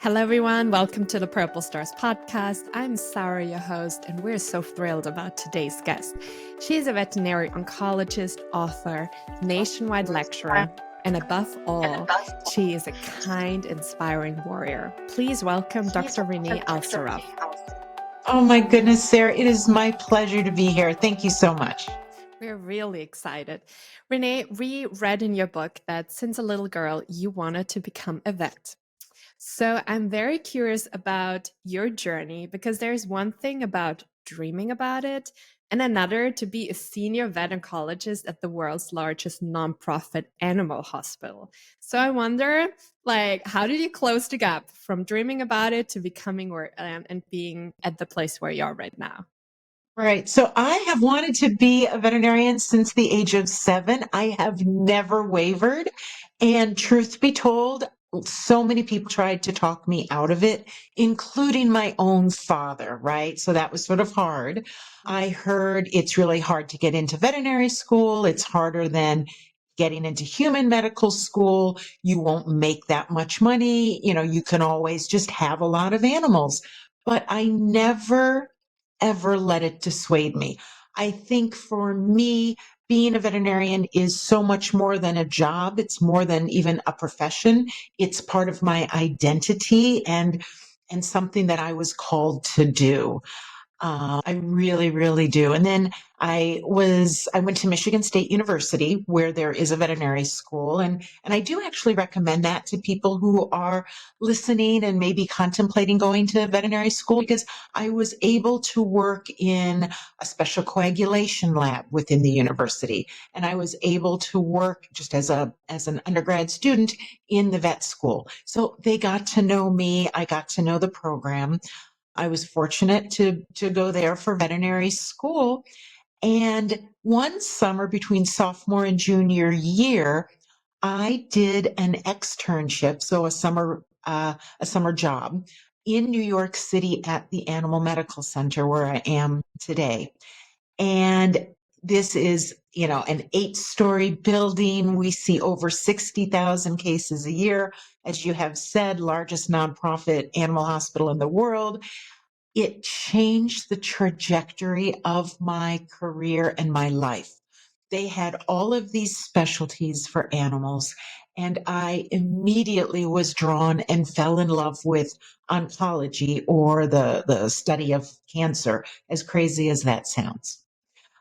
Hello, everyone. Welcome to the Purple Stars podcast. I'm Sarah, your host, and we're so thrilled about today's guest. She is a veterinary oncologist, author, nationwide lecturer, and above all, she is a kind, inspiring warrior. Please welcome Dr. Renée Alsarraf. Oh my goodness, Sarah, it is my pleasure to be here. Thank you so much. We're really excited. Renée, we read in your book that since a little girl, you wanted to become a vet. So I'm very curious about your journey because there's one thing about dreaming about it and another to be a senior vet oncologist at the world's largest nonprofit animal hospital. So I wonder, how did you close the gap from dreaming about it to becoming and being at the place where you are right now? Right. So I have wanted to be a veterinarian since the age of 7. I have never wavered. And truth be told, so many people tried to talk me out of it, including my own father, right? So that was sort of hard. I heard it's really hard to get into veterinary school. It's harder than getting into human medical school. You won't make that much money. You can always just have a lot of animals. But I never ever let it dissuade me. I think for me, being a veterinarian is so much more than a job. It's more than even a profession. It's part of my identity and something that I was called to do. I really, really do. And then I went to Michigan State University where there is a veterinary school. And I do actually recommend that to people who are listening and maybe contemplating going to veterinary school because I was able to work in a special coagulation lab within the university. And I was able to work just as an undergrad student in the vet school. So they got to know me. I got to know the program. I was fortunate to go there for veterinary school. And one summer between sophomore and junior year, I did an externship, so a summer job in New York City at the Animal Medical Center where I am today. And this is, an 8-story building. We see over 60,000 cases a year. As you have said, largest nonprofit animal hospital in the world. It changed the trajectory of my career and my life. They had all of these specialties for animals, and I immediately was drawn and fell in love with oncology or the study of cancer, as crazy as that sounds.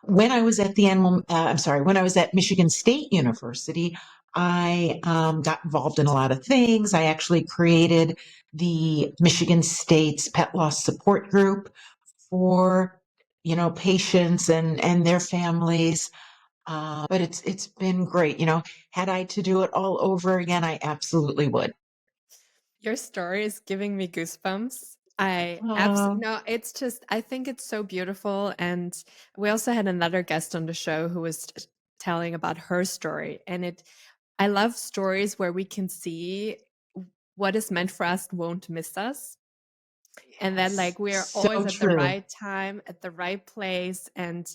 When I was at when I was at Michigan State University, I got involved in a lot of things. I actually created the Michigan State's Pet Loss Support Group for, patients and their families. But it's been great. Had I to do it all over again, I absolutely would. Your story is giving me goosebumps. I Uh, absolutely no, it's just I think it's so beautiful. And we also had another guest on the show who was telling about her story. And I love stories where we can see what is meant for us won't miss us. And that yes, we're so always at the true. right time, at the right place, and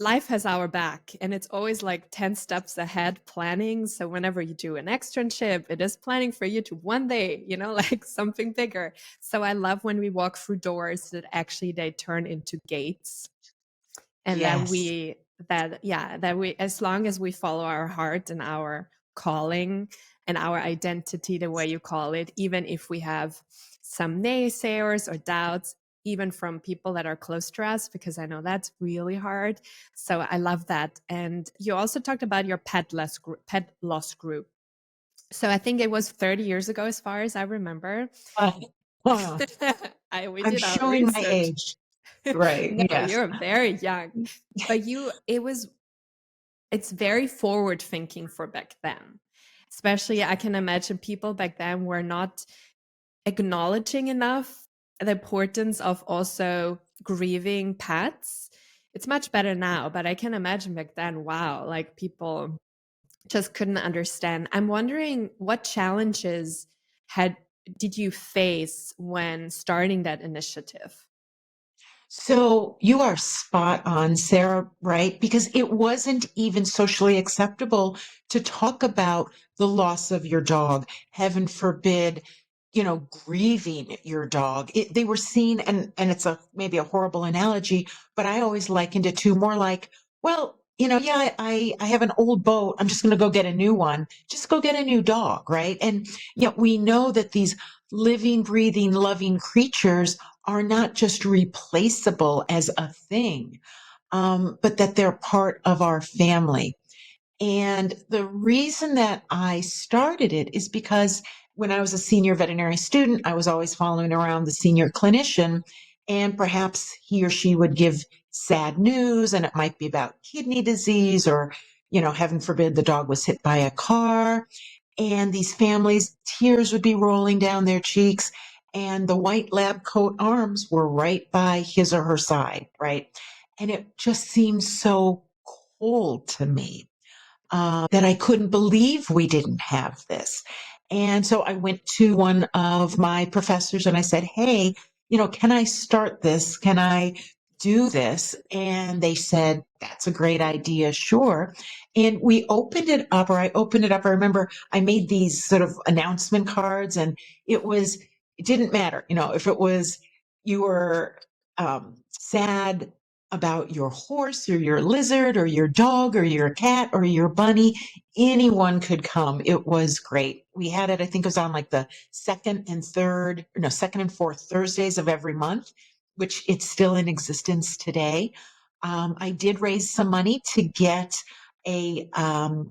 life has our back, and it's always like 10 steps ahead planning. So whenever you do an externship, it is planning for you to one day, like something bigger. So I love when we walk through doors that actually they turn into gates, and Yes. that we as long as we follow our heart and our calling and our identity, the way you call it, even if we have some naysayers or doubts, even from people that are close to us, because I know that's really hard. So I love that. And you also talked about your pet loss group. So I think it was 30 years ago, as far as I remember. Uh, uh, We I'm did our showing my research. age. Right. No, Yes. you're very young. But it's very forward thinking for back then. Especially, I can imagine people back then were not acknowledging enough the importance of also grieving pets. It's much better now, but I can imagine back then, wow, like people just couldn't understand. I'm wondering what challenges had did you face when starting that initiative? So you are spot on, Sarah, right? Because it wasn't even socially acceptable to talk about the loss of your dog. Heaven forbid grieving your dog. They were seen, and it's maybe a horrible analogy, but I always likened it to more like, well, yeah, I have an old boat. I'm just going to go get a new one. Just go get a new dog, right? And yet we know that these living, breathing, loving creatures are not just replaceable as a thing, but that they're part of our family. And the reason that I started it is because when I was a senior veterinary student, I was always following around the senior clinician, and perhaps he or she would give sad news, and it might be about kidney disease or, heaven forbid, the dog was hit by a car. And these families, tears would be rolling down their cheeks, and the white lab coat arms were right by his or her side, right? And it just seemed so cold to me, that I couldn't believe we didn't have this. And so I went to one of my professors and I said, hey, can I start this? Can I do this? And they said, that's a great idea. Sure. And we opened it up, or I opened it up. I remember I made these sort of announcement cards, and it didn't matter, if it was, you were sad about your horse or your lizard or your dog or your cat or your bunny. Anyone could come. It was great. We had it, I think it was on like the second and fourth Thursdays of every month, which it's still in existence today. I did raise some money to get a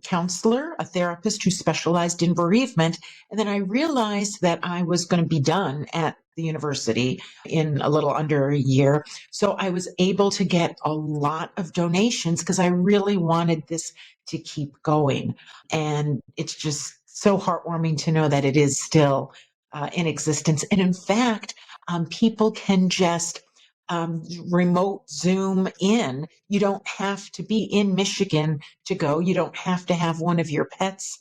counselor, a therapist who specialized in bereavement. And then I realized that I was going to be done at the university in a little under a year. So I was able to get a lot of donations because I really wanted this to keep going. And it's just so heartwarming to know that it is still in existence. And in fact, people can just remote Zoom in. You don't have to be in Michigan to go. You don't have to have one of your pets,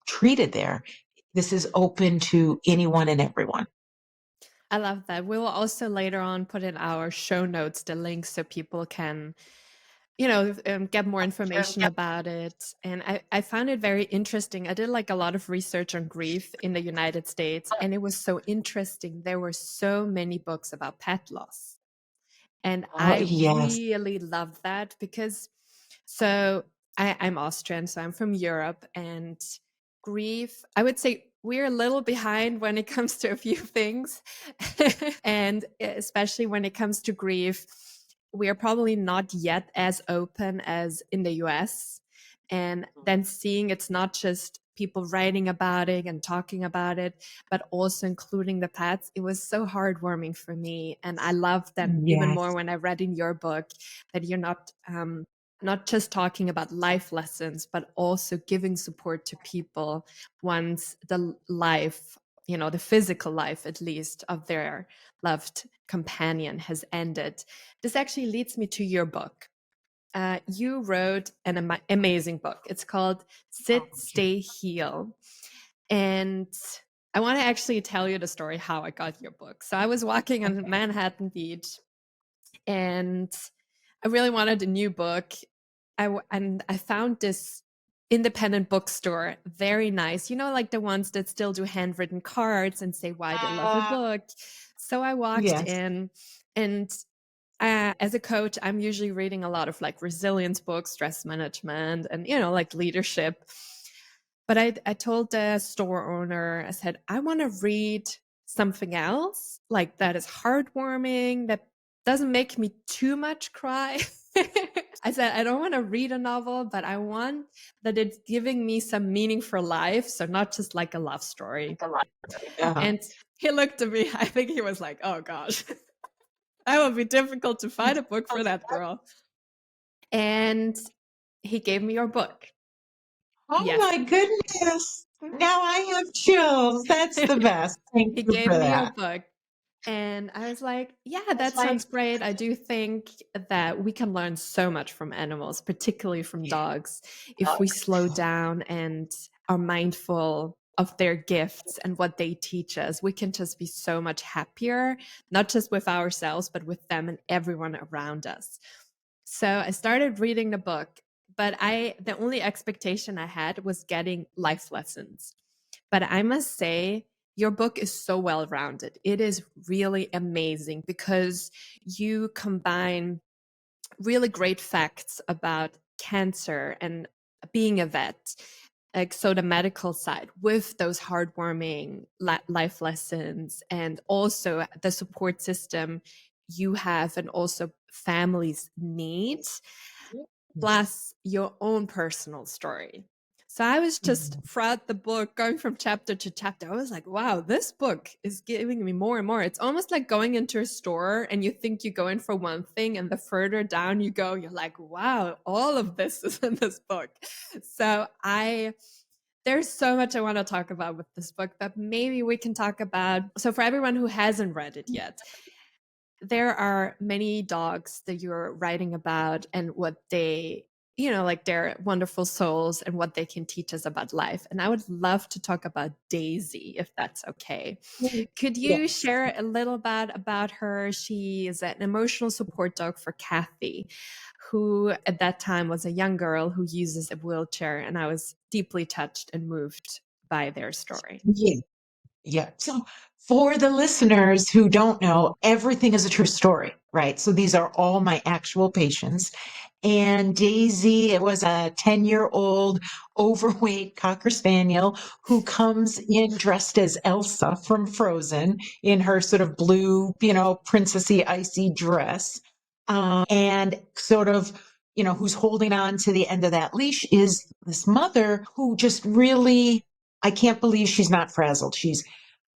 treated there. This is open to anyone and everyone. I love that. We'll also later on put in our show notes the link so people can, get more information about it. And I found it very interesting. I did like a lot of research on grief in the United States, and it was so interesting. There were so many books about pet loss. And Oh, I yes. really love that because so I'm Austrian, so I'm from Europe, and grief, I would say we're a little behind when it comes to a few things. And especially when it comes to grief, we are probably not yet as open as in the US. And then seeing it's not just people writing about it and talking about it, but also including the pets, it was so heartwarming for me. And I loved then even more Yes. when I read in your book that you're not just talking about life lessons, but also giving support to people once the life, the physical life at least of their loved companion has ended. This actually leads me to your book. You wrote an amazing book. It's called Oh, Sit, Stay, Heal. And I want to actually tell you the story how I got your book. So I was walking on okay. Manhattan Beach and I really wanted a new book. And I found this independent bookstore very nice. Like the ones that still do handwritten cards and say why they love a Uh, book. So I walked yes. in, and as a coach, I'm usually reading a lot of like resilience books, stress management, and like leadership. But I told the store owner, I said, I want to read something else like that is heartwarming, that doesn't make me too much cry. I said, I don't want to read a novel, but I want that it's giving me some meaning for life. So not just like a love story. Uh-huh. And he looked at me. I think he was like, oh gosh, that would be difficult to find a book for that girl. And he gave me your book. Oh Yes. my goodness. Now I have chills. That's the best. Thank He you gave for me your that. book. And I was like, yeah, that sounds great. I do think that we can learn so much from animals, particularly from Yeah. dogs, if we slow down and are mindful of their gifts and what they teach us. We can just be so much happier, not just with ourselves, but with them and everyone around us. So I started reading the book, but the only expectation I had was getting life lessons. But I must say, your book is so well rounded. It is really amazing because you combine really great facts about cancer and being a vet, like so the medical side with those heartwarming life lessons, and also the support system you have and also families need, plus your own personal story. So I was just throughout the book, going from chapter to chapter, I was like, wow, this book is giving me more and more. It's almost like going into a store and you think you go in for one thing, and the further down you go, you're like, wow, all of this is in this book. So there's so much I want to talk about with this book, but maybe we can talk about, so for everyone who hasn't read it yet, there are many dogs that you're writing about and what they, like their wonderful souls and what they can teach us about life. And I would love to talk about Daisy, if that's okay. Could you Yes. share a little bit about her? She is an emotional support dog for Kathy, who at that time was a young girl who uses a wheelchair. And I was deeply touched and moved by their story. Yeah. Yeah. So for the listeners who don't know, everything is a true story, right? So these are all my actual patients. And Daisy, it was a 10-year-old overweight Cocker Spaniel who comes in dressed as Elsa from Frozen in her sort of blue, princessy, icy dress. And sort of, who's holding on to the end of that leash is this mother who just really, I can't believe she's not frazzled. She's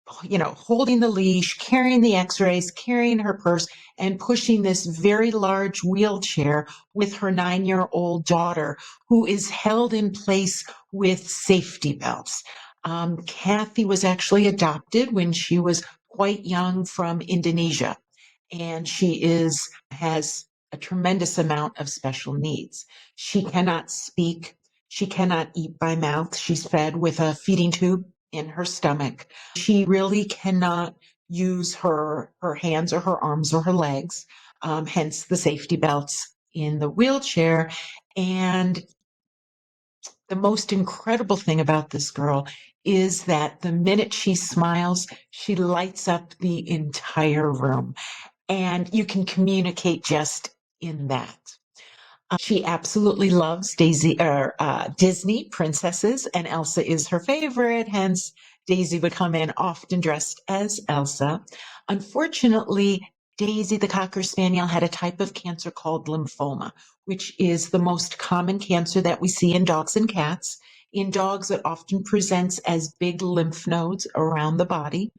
holding the leash, carrying the x-rays, carrying her purse, and pushing this very large wheelchair with her 9-year-old daughter, who is held in place with safety belts. Kathy was actually adopted when she was quite young from Indonesia, and has a tremendous amount of special needs. She cannot speak. She cannot eat by mouth. She's fed with a feeding tube in her stomach. She really cannot use her hands or her arms or her legs, hence the safety belts in the wheelchair. And the most incredible thing about this girl is that the minute she smiles, she lights up the entire room. And you can communicate just in that. She absolutely loves Disney princesses, and Elsa is her favorite. Hence, Daisy would come in often dressed as Elsa. Unfortunately, Daisy, the Cocker Spaniel, had a type of cancer called lymphoma, which is the most common cancer that we see in dogs and cats. In dogs, it often presents as big lymph nodes around the body.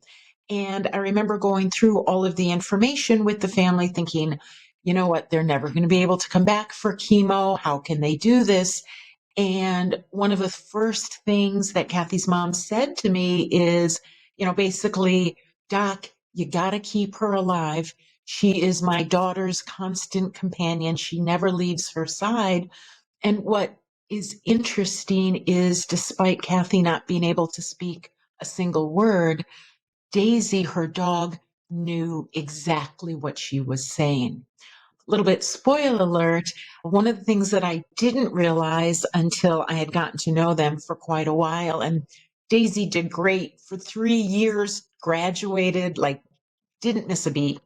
And I remember going through all of the information with the family thinking, you know what, they're never going to be able to come back for chemo. How can they do this? And one of the first things that Kathy's mom said to me is, basically, Doc, you got to keep her alive. She is my daughter's constant companion. She never leaves her side. And what is interesting is, despite Kathy not being able to speak a single word, Daisy, her dog, knew exactly what she was saying. A little bit spoiler alert, one of the things that I didn't realize until I had gotten to know them for quite a while, and Daisy did great for 3 years, graduated, like didn't miss a beat.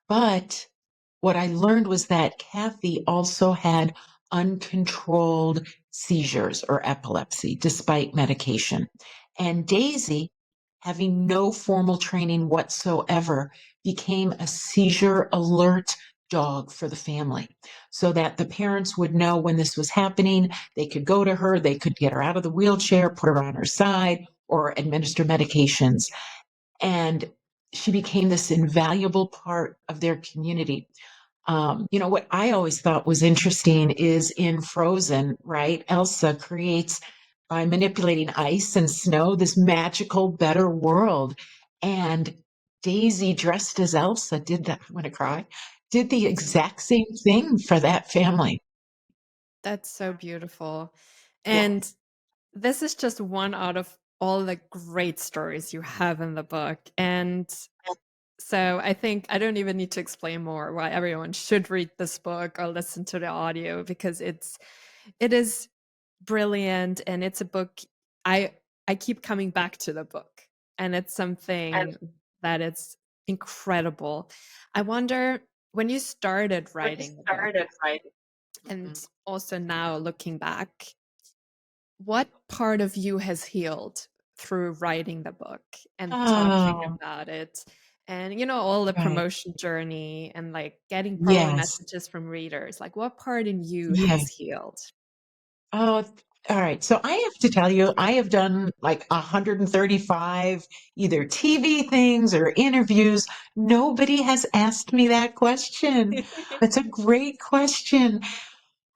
But what I learned was that Kathy also had uncontrolled seizures or epilepsy despite medication. And Daisy, having no formal training whatsoever, became a seizure alert dog for the family so that the parents would know when this was happening. They could go to her, they could get her out of the wheelchair, put her on her side, or administer medications. And she became this invaluable part of their community. What I always thought was interesting is in Frozen, right? Elsa creates, by manipulating ice and snow, this magical, better world. And Daisy, dressed as Elsa, did that. I'm going to cry. Did the exact same thing for that family. That's so beautiful. Yeah. And this is just one out of all the great stories you have in the book. And so I think I don't even need to explain more why everyone should read this book or listen to the audio, because it is brilliant, and it's a book I keep coming back to the book and it's something that it's incredible. I wonder, when you started writing the book, and Mhm. also now looking back, what part of you has healed through writing the book and talking Oh, about it? And all the right. promotion journey and like getting probably Yes. messages from readers. Like, what part in you has Yes. healed? Oh, all right. So I have to tell you, I have done like 135 either TV things or interviews. Nobody has asked me that question. That's a great question.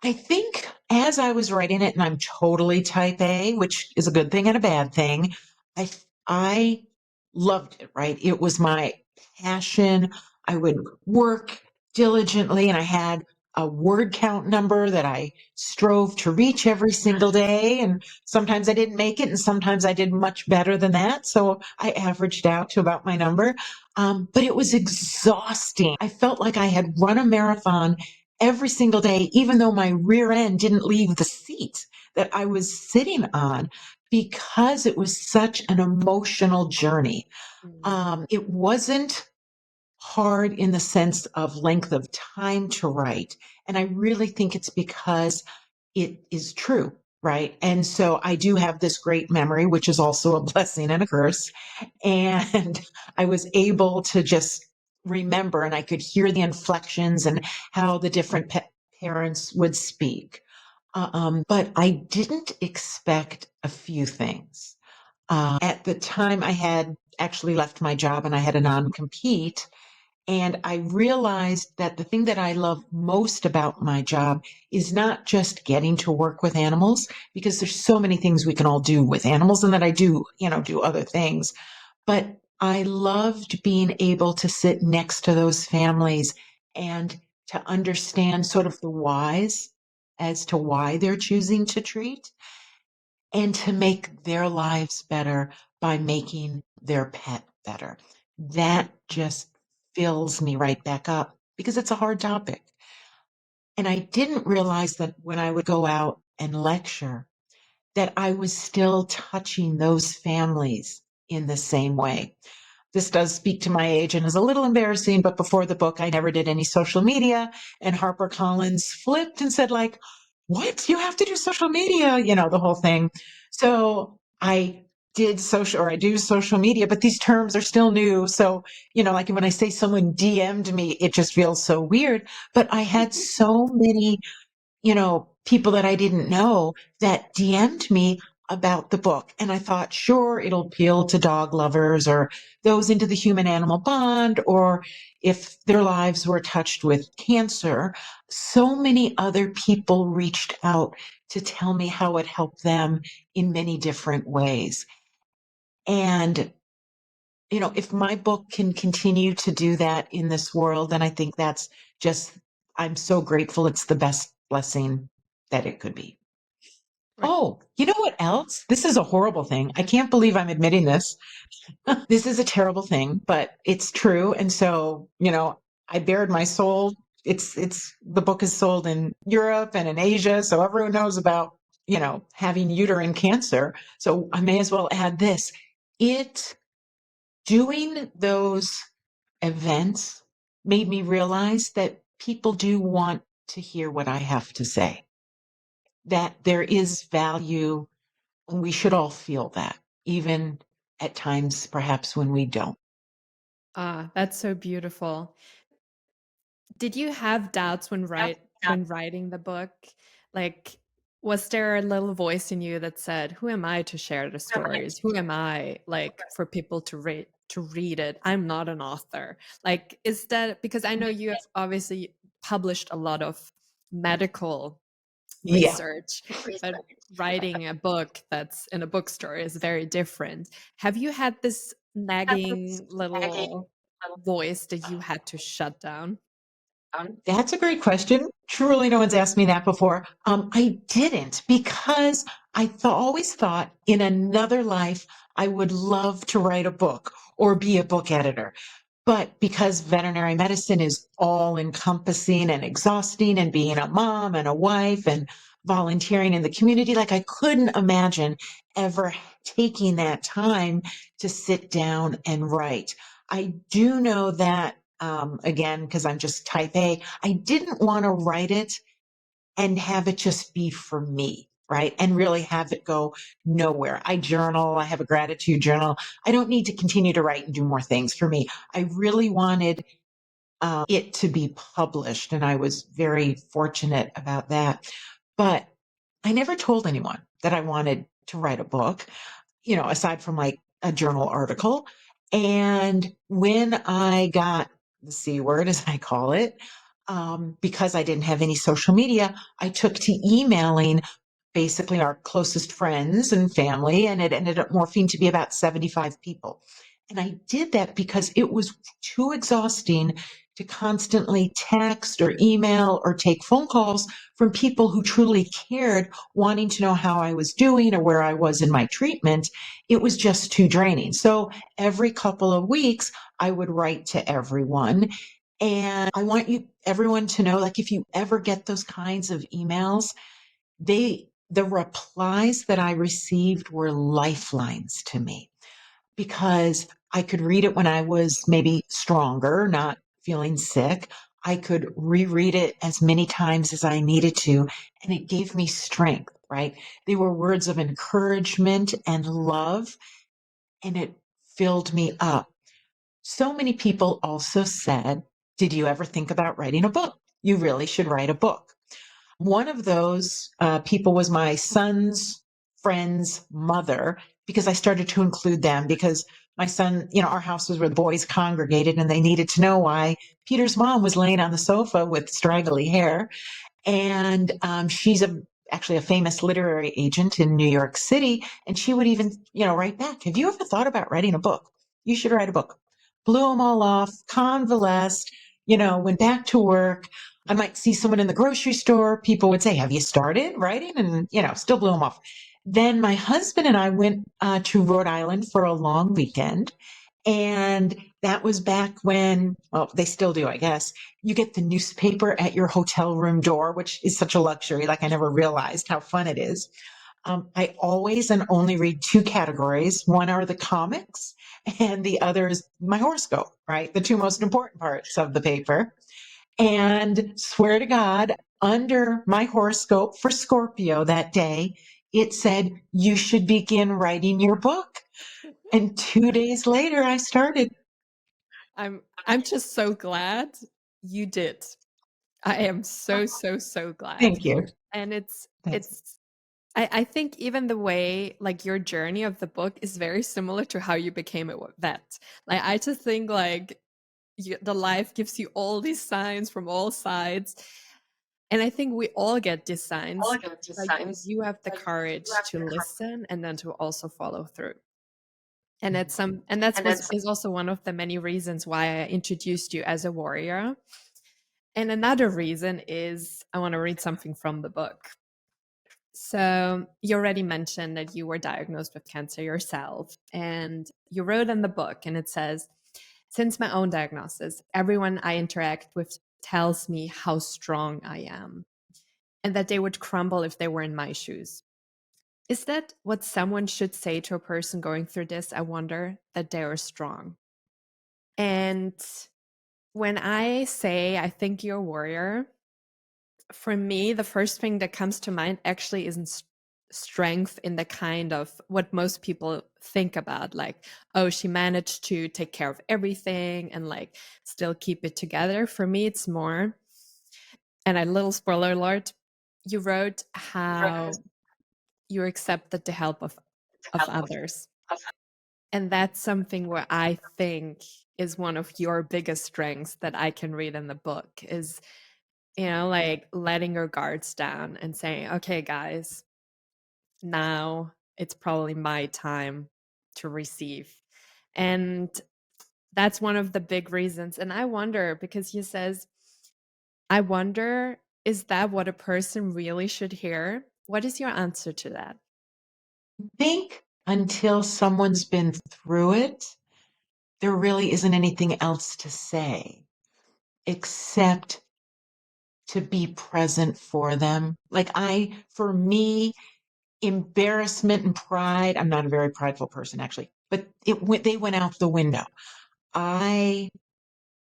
I think as I was writing it, and I'm totally type A, which is a good thing and a bad thing, I loved it, right? It was my passion. I would work diligently, and I had a word count number that I strove to reach every single day. And sometimes I didn't make it, and sometimes I did much better than that. So I averaged out to about my number. But it was exhausting. I felt like I had run a marathon every single day, even though my rear end didn't leave the seat that I was sitting on, because it was such an emotional journey. Mm, It wasn't hard in the sense of length of time to write. And I really think it's because it is true, right? And so I do have this great memory, which is also a blessing and a curse. And I was able to just remember, and I could hear the inflections and how the different parents would speak. But I didn't expect a few things. At the time, I had actually left my job and I had a non compete. And I realized that the thing that I love most about my job is not just getting to work with animals, because there's so many things we can all do with animals, and that I do, do other things. But I loved being able to sit next to those families and to understand sort of the whys as to why they're choosing to treat, and to make their lives better by making their pet better. That just fills me right back up because it's a hard topic. And I didn't realize that when I would go out and lecture, that I was still touching those families in the same way. This does speak to my age and is a little embarrassing, but before the book, I never did any social media. And HarperCollins flipped and said, like, what? You have to do social media, the whole thing. So I do social media, but these terms are still new. So, like when I say someone DM'd me, it just feels so weird. But I had so many people that I didn't know that DM'd me about the book. And I thought, sure, it'll appeal to dog lovers or those into the human animal bond, or if their lives were touched with cancer. So many other people reached out to tell me how it helped them in many different ways. And if my book can continue to do that in this world, then I think that's just, I'm so grateful. It's the best blessing that it could be. right. Oh, you know what else? This is a horrible thing. I can't believe I'm admitting this. This is a terrible thing, but it's true. And so, I bared my soul. The book is sold in Europe and in Asia. So everyone knows about, having uterine cancer. So I may as well add this. It Doing those events made me realize that people do want to hear what I have to say, that there is value, and we should all feel that, even at times perhaps when we don't. Ah, that's so beautiful. Did you have doubts when writing the book? Like, was there a little voice in you that said, "Who am I to share the stories? Who am I, like, for people to read it? I'm not an author." Like, is that because I know you have obviously published a lot of medical Yeah. research, but writing a book that's in a bookstore is very different. Have you had this nagging little voice that you had to shut down? That's a great question. Truly, no one's asked me that before. I didn't, because always thought in another life I would love to write a book or be a book editor. But because veterinary medicine is all encompassing and exhausting, and being a mom and a wife and volunteering in the community, like I couldn't imagine ever taking that time to sit down and write. I do know that, again, because I'm just type A, I didn't want to write it and have it just be for me, right? And really have it go nowhere. I journal, I have a gratitude journal. I don't need to continue to write and do more things for me. I really wanted it to be published, and I was very fortunate about that. But I never told anyone that I wanted to write a book, aside from like a journal article. And when I got the C word, as I call it, because I didn't have any social media, I took to emailing basically our closest friends and family, and it ended up morphing to be about 75 people. And I did that because it was too exhausting to constantly text or email or take phone calls from people who truly cared, wanting to know how I was doing or where I was in my treatment. It was just too draining. So every couple of weeks, I would write to everyone. And I want everyone to know, like, if you ever get those kinds of emails, the replies that I received were lifelines to me, because I could read it when I was maybe stronger, not feeling sick. I could reread it as many times as I needed to, and it gave me strength, right? They were words of encouragement and love, and it filled me up. So many people also said, "Did you ever think about writing a book? You really should write a book." One of those people was my son's friend's mother, because I started to include them because my son, our house was where the boys congregated, and they needed to know why Peter's mom was laying on the sofa with straggly hair. And she's actually a famous literary agent in New York City. And she would even, write back, "Have you ever thought about writing a book? You should write a book." Blew them all off, convalesced, went back to work. I might see someone in the grocery store. People would say, "Have you started writing?" And, still blew them off. Then my husband and I went to Rhode Island for a long weekend. And that was back when, well, they still do, I guess. You get the newspaper at your hotel room door, which is such a luxury. Like, I never realized how fun it is. I always and only read two categories. One are the comics, and the other is my horoscope, right? The two most important parts of the paper. And swear to God, under my horoscope for Scorpio that day, it said, "You should begin writing your book." And 2 days later, I started. I'm just so glad you did. I am so, so, so glad. Thank you. And That's it's I think even the way, like, your journey of the book is very similar to how you became a vet. Like, I just think, like, the life gives you all these signs from all sides. And I think we all get these signs, but you have the courage to listen and then to also follow through. And is also one of the many reasons why I introduced you as a warrior. And another reason is I want to read something from the book. So you already mentioned that you were diagnosed with cancer yourself, and you wrote in the book, and it says, "Since my own diagnosis, everyone I interact with tells me how strong I am, and that they would crumble if they were in my shoes." Is that what someone should say to a person going through this? I wonder, that they are strong. And when I say I think you're a warrior, for me, the first thing that comes to mind actually isn't strength in the kind of what most people think about, like, oh, she managed to take care of everything and like still keep it together. For me, it's more, and a little spoiler alert, you wrote how you accepted the help of others. And that's something where I think is one of your biggest strengths that I can read in the book is, like letting your guards down and saying, "Okay, guys, now it's probably my time to receive." And that's one of the big reasons. And I wonder, because he says, I wonder, is that what a person really should hear? What is your answer to that? think until someone's been through it, there really isn't anything else to say except to be present for them. For me, embarrassment and pride. I'm not a very prideful person, actually, but they went out the window. I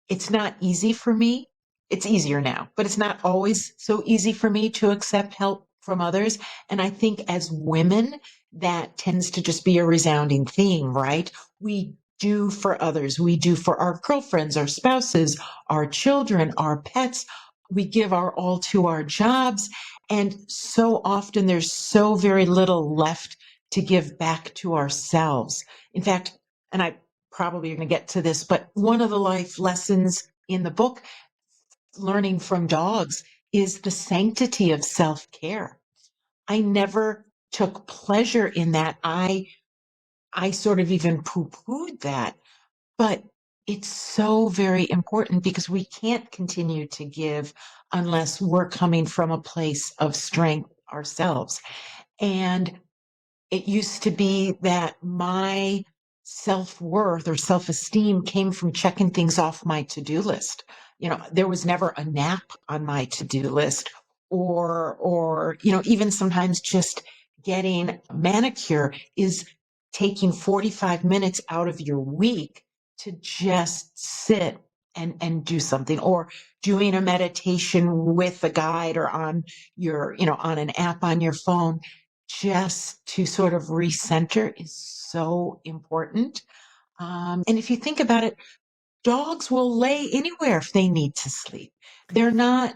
It's not easy for me. It's easier now, but it's not always so easy for me to accept help from others. And I think as women, that tends to just be a resounding theme, right? We do for others. We do for our girlfriends, our spouses, our children, our pets. We give our all to our jobs. And so often there's so very little left to give back to ourselves. In fact, and I probably going to get to this, but one of the life lessons in the book, Learning from Dogs, is the sanctity of self-care. I never took pleasure in that. I sort of even poo-pooed that, but it's so very important because we can't continue to give unless we're coming from a place of strength ourselves. And it used to be that my self-worth or self-esteem came from checking things off my to-do list. There was never a nap on my to-do list, or even sometimes just getting a manicure is taking 45 minutes out of your week to just sit and do something, or doing a meditation with a guide or on an app on your phone, just to sort of recenter is so important. And if you think about it, dogs will lay anywhere if they need to sleep. They're not,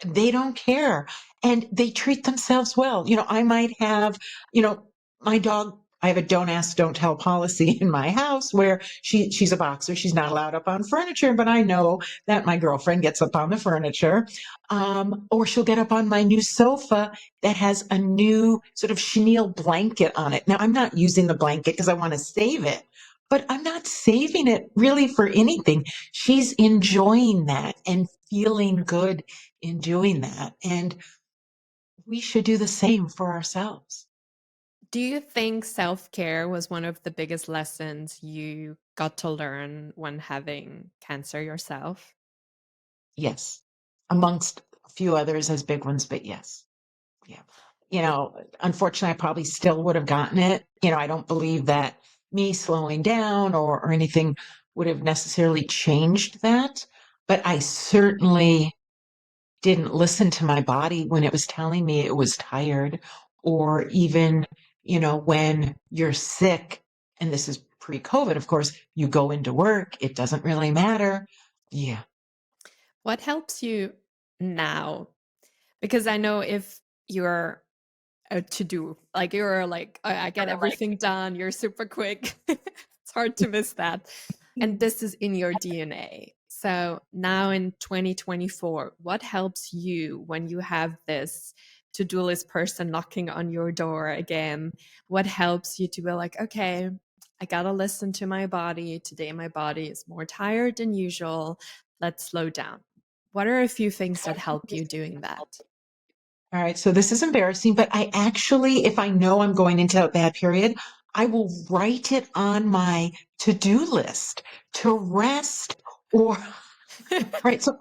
they don't care, and they treat themselves well. I might have, you know, my dog, I have a don't ask, don't tell policy in my house where she's a boxer. She's not allowed up on furniture, but I know that my girlfriend gets up on the furniture. Or she'll get up on my new sofa that has a new sort of chenille blanket on it. Now, I'm not using the blanket because I want to save it, but I'm not saving it really for anything. She's enjoying that and feeling good in doing that. And we should do the same for ourselves. Do you think self-care was one of the biggest lessons you got to learn when having cancer yourself? Yes. Amongst a few others as big ones, but yes. Yeah. Unfortunately, I probably still would have gotten it. I don't believe that me slowing down or anything would have necessarily changed that. But I certainly didn't listen to my body when it was telling me it was tired, or even, when you're sick, and this is pre-COVID, of course, you go into work, it doesn't really matter. Yeah. What helps you now? Because I know if you're a to-do, like you're like, I get everything done, you're super quick. It's hard to miss that. And this is in your DNA. So now in 2024, what helps you when you have this to-do list person knocking on your door again? What helps you to be like, okay, I gotta listen to my body. Today my body is more tired than usual. Let's slow down. What are a few things that help you doing that? All right. So this is embarrassing, but I actually, if I know I'm going into a bad period, I will write it on my to-do list to rest, or, right. So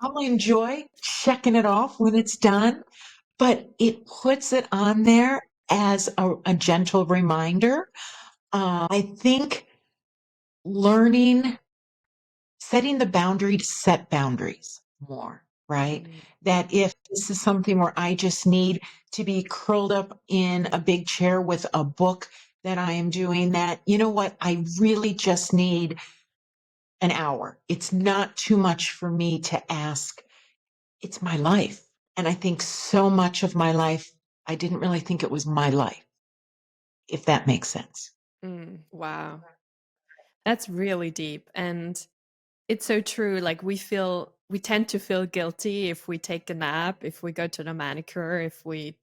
I'll enjoy checking it off when it's done, but it puts it on there as a gentle reminder. I think learning, setting the boundary to set boundaries more, right? Mm. That if this is something where I just need to be curled up in a big chair with a book that I am doing, that, you know what, I really just need an hour. It's not too much for me to ask. It's my life. And I think so much of my life, I didn't really think it was my life, if that makes sense. Wow. That's really deep. And it's so true. Like we tend to feel guilty if we take a nap, if we go to the manicure, if we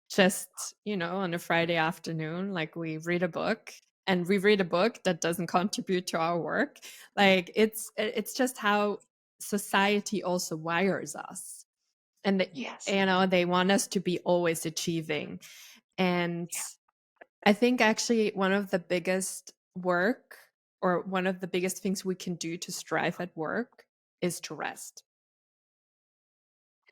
just, on a Friday afternoon, like we read a book and we read a book that doesn't contribute to our work. Like it's just how society also wires us. And Yes. they want us to be always achieving. And I think actually one of the biggest work or one of the biggest things we can do to strive at work is to rest.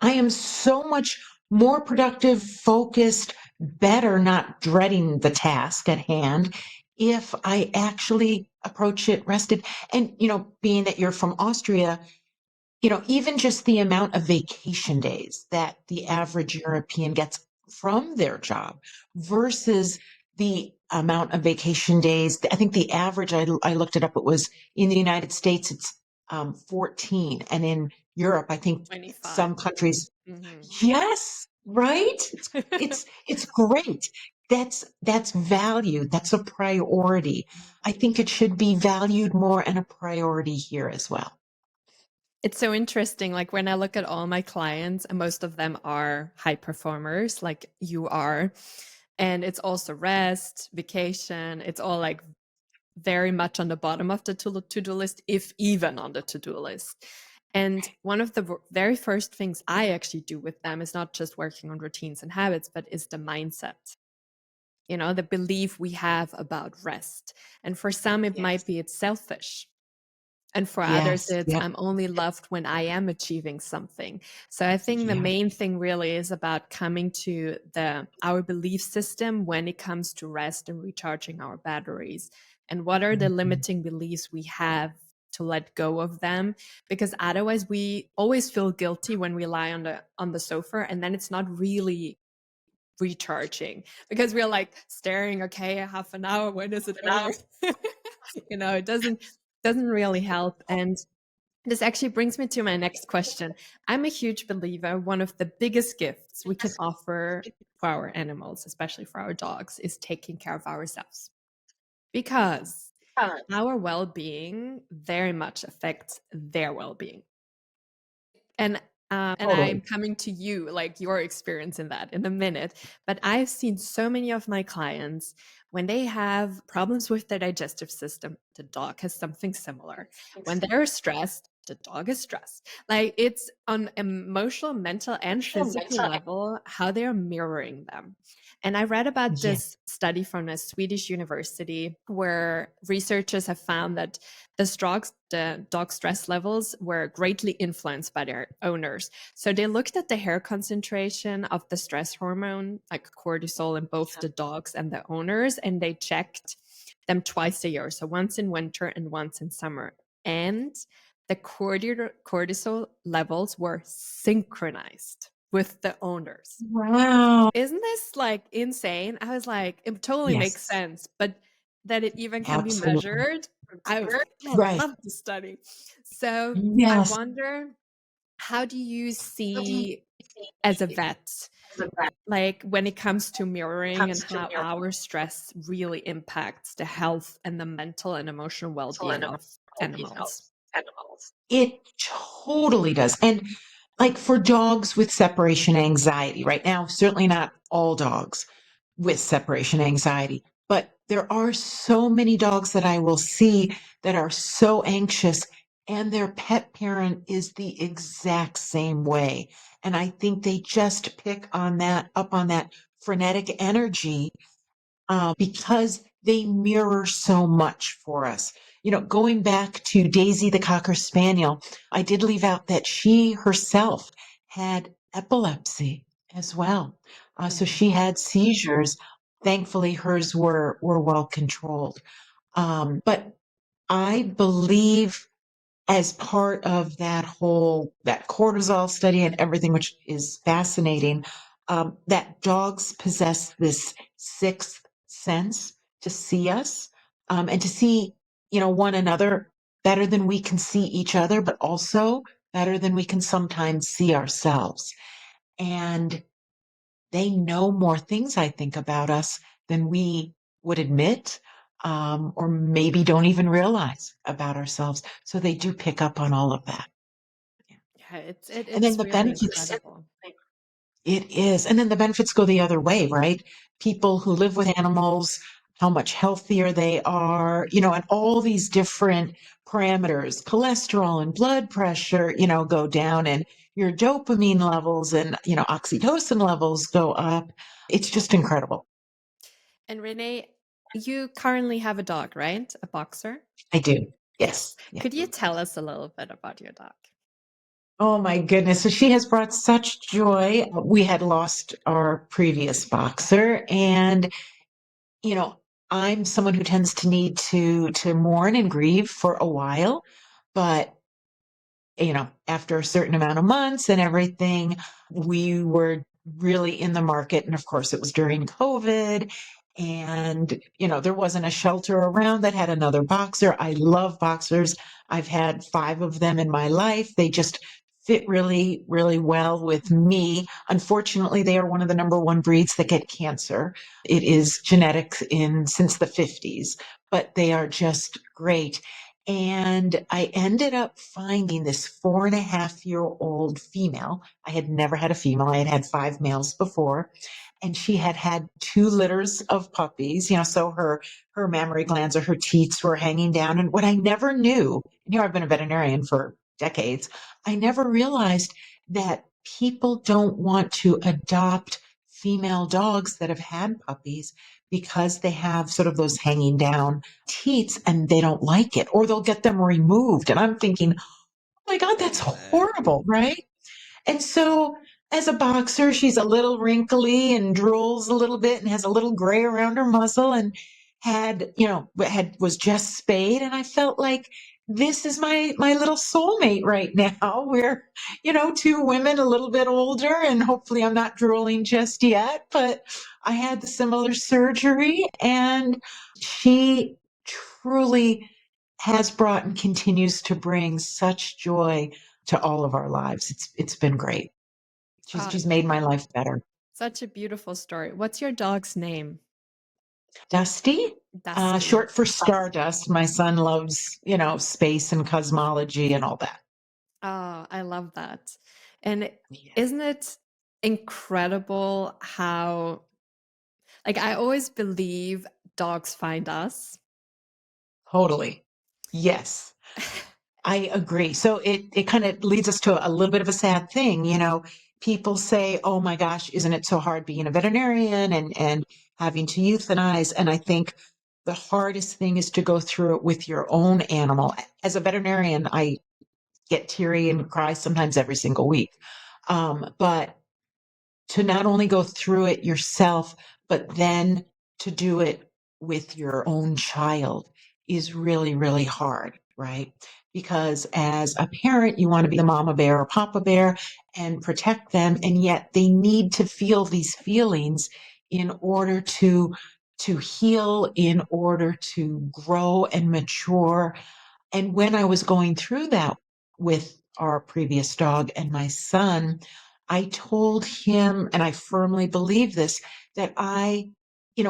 I am so much more productive, focused, better, not dreading the task at hand if I actually approach it rested. And, being that you're from Austria, even just the amount of vacation days that the average European gets from their job versus the amount of vacation days. I think the average, I looked it up, it was in the United States, it's 14. And in Europe, I think 25. some countries, Mhm. yes, right? It's great. That's valued. That's a priority. I think it should be valued more and a priority here as well. It's so interesting. Like when I look at all my clients, and most of them are high performers, like you are. And it's also rest, vacation. It's all like very much on the bottom of the to-do list, if even on the to-do list. And one of the very first things I actually do with them is not just working on routines and habits, but is the mindset. The belief we have about rest. And for some, it might Yes. be it's selfish. And for others, Yes. it's Yep. I'm only loved when I am achieving something. So I think the Yeah. main thing really is about coming to our belief system when it comes to rest and recharging our batteries. And what are the Mhm. limiting beliefs we have to let go of them? Because otherwise we always feel guilty when we lie on the sofa, and then it's not really recharging because we're like staring, okay, half an hour, when is it over? It doesn't really help. And this actually brings me to my next question. I'm a huge believer one of the biggest gifts we can offer for our animals, especially for our dogs, is taking care of ourselves, because our well-being very much affects their well-being. And I'm Totally. coming to you, like your experience in that in a minute. But I've seen so many of my clients when they have problems with their digestive system, the dog has something similar. When they're stressed, the dog is stressed. Like it's on emotional, mental, and physical level how they're mirroring them. And I read about Yeah. this study from a Swedish university where researchers have found that the dog stress levels were greatly influenced by their owners. So they looked at the hair concentration of the stress hormone, like cortisol, in both the dogs and the owners, and they checked them twice a year. So once in winter and once in summer. And the cortisol levels were synchronized with the owners. Wow. Isn't this like insane? I was like, it totally makes Yes. sense, but that it even can be Absolutely. measured. I was like, I Right. love the study. So I Yes. wonder, how do you see as a vet, like when it comes to mirroring and how our stress really impacts the health and the mental and emotional well-being of animals? It totally does. And like for dogs with separation anxiety, right now, certainly not all dogs with separation anxiety, but there are so many dogs that I will see that are so anxious, and their pet parent is the exact same way. And I think they just pick on that, up on that frenetic energy because they mirror so much for us. Going back to Daisy the Cocker Spaniel, I did leave out that she herself had epilepsy as well. So Mhm. she had seizures. Thankfully, hers were well controlled. But I believe as part of that cortisol study and everything, which is fascinating, that dogs possess this sixth sense to see us, and to see one another better than we can see each other, but also better than we can sometimes see ourselves. And they know more things, I think, about us than we would admit, or maybe don't even realize about ourselves. So they do pick up on all of that. Yeah. Yeah, it's it, And then it's the really benefits, incredible. it is. And then the benefits go the other way, right? People who live with animals, how much healthier they are, and all these different parameters, cholesterol and blood pressure, go down, and your dopamine levels and, oxytocin levels go up. It's just incredible. And Renee, you currently have a dog, right? A boxer? I do. Yes. Yes. Yeah. Could you tell us a little bit about your dog? Oh my goodness. So she has brought such joy. We had lost our previous boxer, and you know, I'm someone who tends to need to mourn and grieve for a while, but after a certain amount of months and everything, we were really in the market. And of course, it was during COVID. And, there wasn't a shelter around that had another boxer. I love boxers. I've had 5 of them in my life. They just fit really, really well with me. Unfortunately, they are one of the number one breeds that get cancer. It is genetic in since the 50s, but they are just great. And I ended up finding this 4.5-year-old female. I had never had a female. I had had 5 males before, and she had had 2 litters of puppies. So her mammary glands or her teats were hanging down. And what I never knew, I've been a veterinarian for decades. I never realized that people don't want to adopt female dogs that have had puppies because they have sort of those hanging down teats and they don't like it, or they'll get them removed. And I'm thinking, oh my God, that's horrible, right? And so, as a boxer, she's a little wrinkly and drools a little bit and has a little gray around her muzzle, and was just spayed. And I felt like this is my little soulmate right now. We're 2 women a little bit older, and hopefully I'm not drooling just yet. But I had the similar surgery, and she truly has brought and continues to bring such joy to all of our lives. It's been great. Oh, She's made my life better. such a beautiful story. What's your dog's name? Dusty, Dusty. short for Stardust. My son loves, space and cosmology and all that. Oh, I love that. And Yeah, isn't it incredible how, like, I always believe dogs find us. totally. Yes, I agree. So it kind of leads us to a little bit of a sad thing. People say, "Oh my gosh, isn't it so hard being a veterinarian and having to euthanize?" And I think the hardest thing is to go through it with your own animal. As a veterinarian, I get teary and cry sometimes every single week. But to not only go through it yourself, but then to do it with your own child is really, really hard, right? Because as a parent, you want to be the mama bear or papa bear and protect them. And yet they need to feel these feelings in order to heal, in order to grow and mature. And when I was going through that with our previous dog and my son, I told him, and I firmly believe this, that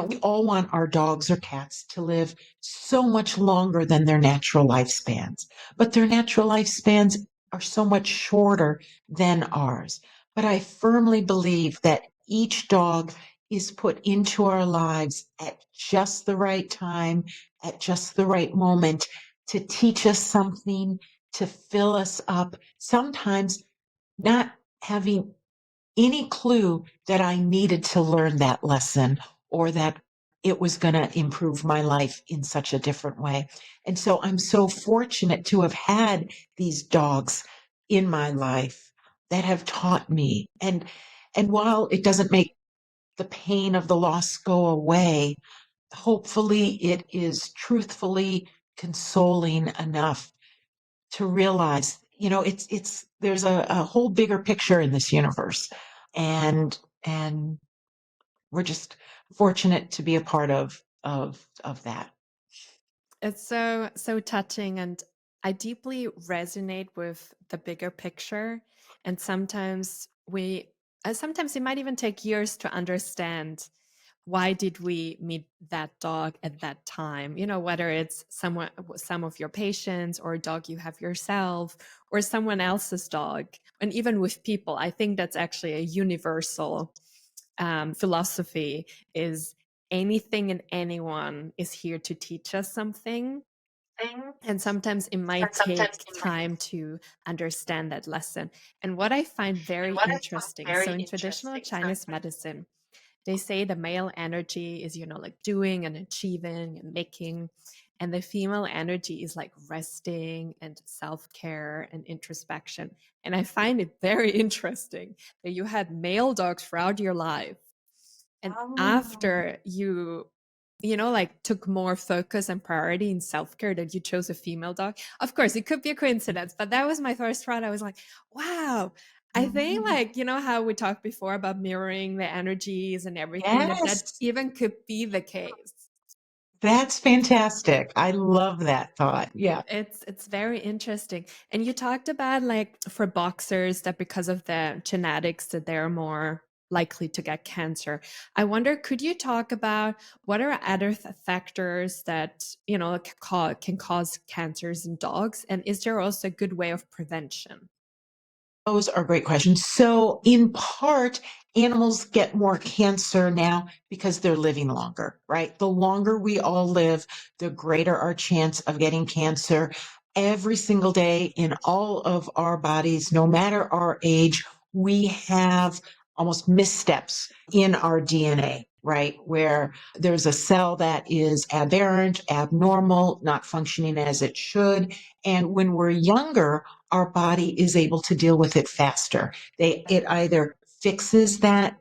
we all want our dogs or cats to live so much longer than their natural lifespans. But their natural lifespans are so much shorter than ours. But I firmly believe that each dog is put into our lives at just the right time, at just the right moment to teach us something, to fill us up, sometimes not having any clue that I needed to learn that lesson or that it was going to improve my life in such a different way. And so I'm so fortunate to have had these dogs in my life that have taught me. And while it doesn't make the pain of the loss go away, hopefully it is truthfully consoling enough to realize, it's there's a whole bigger picture in this universe. And we're just fortunate to be a part of that. It's so touching, and I deeply resonate with the bigger picture. And sometimes it might even take years to understand why did we meet that dog at that time. Whether it's some of your patients or a dog you have yourself or someone else's dog, and even with people. I think that's actually a universal philosophy is anything and anyone is here to teach us something. And sometimes it might take time to understand that lesson. And what I find very interesting, so in traditional Chinese medicine, they say the male energy is, like doing and achieving and making. and the female energy is like resting and self-care and introspection. And I find it very interesting that you had male dogs throughout your life, and Oh. after you like took more focus and priority in self-care, that you chose a female dog. Of course it could be a coincidence, but that was my first thought. I was like, wow. I think, Mm. like, how we talked before about mirroring the energies and everything, that Yes, even could be the case. that's fantastic. I love that thought. Yeah. It's very interesting. And you talked about, like, for boxers, that because of the genetics that they're more likely to get cancer. I wonder, could you talk about what are other factors that, can cause cancers in dogs? And is there also a good way of prevention? Those are great questions. So, in part, animals get more cancer now because they're living longer, right? The longer we all live, the greater our chance of getting cancer. Every single day in all of our bodies, no matter our age, we have almost missteps in our DNA, right? Where there's a cell that is aberrant, abnormal, not functioning as it should. And when we're younger, our body is able to deal with it faster. It either fixes that,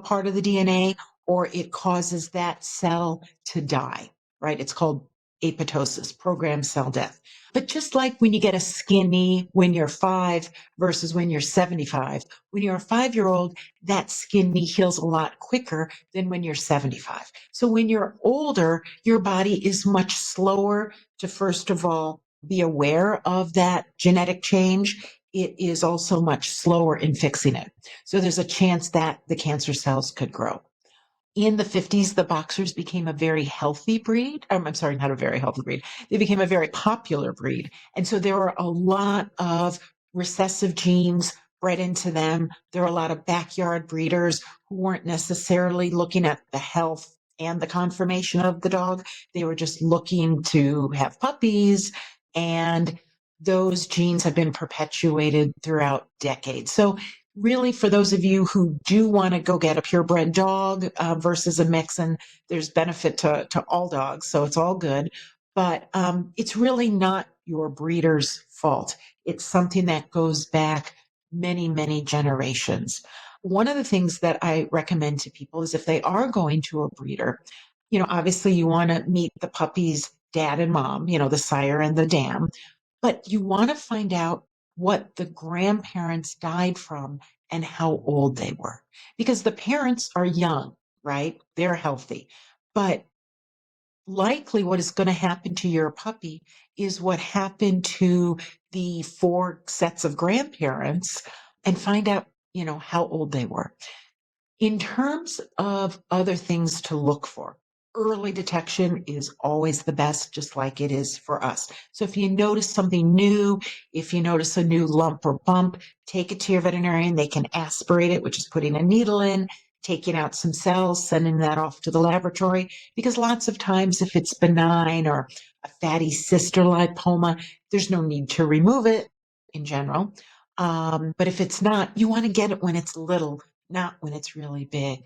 part of the DNA, or it causes that cell to die, right? It's called apoptosis, programmed cell death. But just like when you get a skin knee when you're 5 versus when you're 75, when you're a 5-year-old, that skin knee heals a lot quicker than when you're 75. So when you're older, your body is much slower to, first of all, be aware of that genetic change. It is also much slower in fixing it. So there's a chance that the cancer cells could grow. In the 50s, the boxers became a very healthy breed. I'm sorry, not a very healthy breed. They became a very popular breed. And so there were a lot of recessive genes bred into them. There were a lot of backyard breeders who weren't necessarily looking at the health and the conformation of the dog. They were just looking to have puppies. And those genes have been perpetuated throughout decades. So really, for those of you who do want to go get a purebred dog versus a mix, and there's benefit to all dogs, so it's all good. But it's really not your breeder's fault. It's something that goes back many, many generations. One of the things that I recommend to people is if they are going to a breeder, obviously you want to meet the puppy's dad and mom, the sire and the dam, but you want to find out what the grandparents died from and how old they were. Because the parents are young, right? They're healthy. But likely what is going to happen to your puppy is what happened to the 4 sets of grandparents, and find out, how old they were. In terms of other things to look for, early detection is always the best, just like it is for us. So if you notice something new, if you notice a new lump or bump, take it to your veterinarian. They can aspirate it, which is putting a needle in, taking out some cells, sending that off to the laboratory. Because lots of times, if it's benign or a fatty cyst or lipoma, there's no need to remove it in general. But if it's not, you want to get it when it's little, not when it's really big.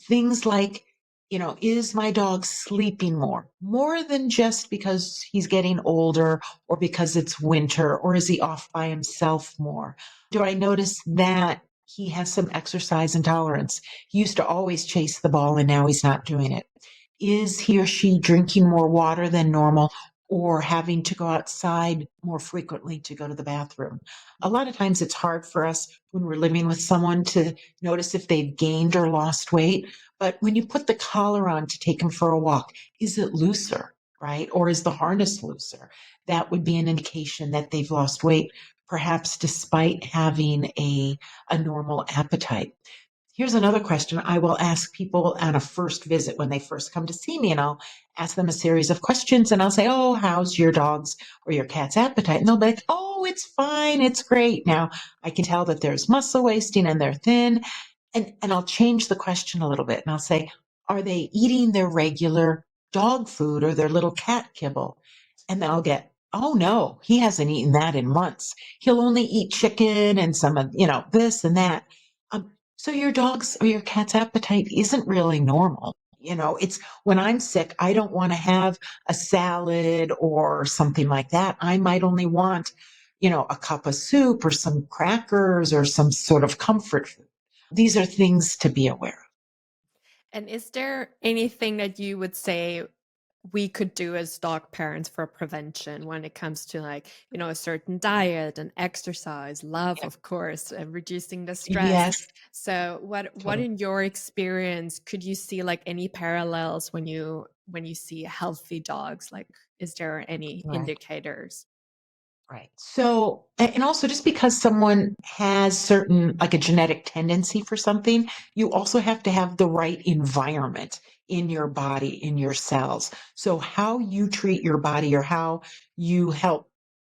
Things like, is my dog sleeping more than just because he's getting older or because it's winter, or is he off by himself more? Do I notice that he has some exercise intolerance? He used to always chase the ball and now he's not doing it. Is he or she drinking more water than normal, or having to go outside more frequently to go to the bathroom? A lot of times it's hard for us when we're living with someone to notice if they've gained or lost weight. But when you put the collar on to take them for a walk, is it looser, right? Or is the harness looser? That would be an indication that they've lost weight, perhaps despite having a normal appetite. Here's another question I will ask people on a first visit when they first come to see me, and I'll ask them a series of questions, and I'll say, "Oh, how's your dog's or your cat's appetite?" And they'll be like, "Oh, it's fine. It's great." Now, I can tell that there's muscle wasting and they're thin. And I'll change the question a little bit, and I'll say, "Are they eating their regular dog food or their little cat kibble?" And then I'll get, "Oh, no, he hasn't eaten that in months. He'll only eat chicken and some of, this and that." So your dog's or your cat's appetite isn't really normal. It's when I'm sick, I don't want to have a salad or something like that. I might only want, a cup of soup or some crackers or some sort of comfort food. These are things to be aware of. And is there anything that you would say we could do as dog parents for prevention when it comes to like, a certain diet and exercise, love, Yeah. of course, and reducing the stress? Yes, So what totally. in your experience could you see like any parallels when you see healthy dogs? Like, is there any Right. indicators? Right. So, and also just because someone has certain, like a genetic tendency for something, you also have to have the right environment in your body, in your cells. So, how you treat your body or how you help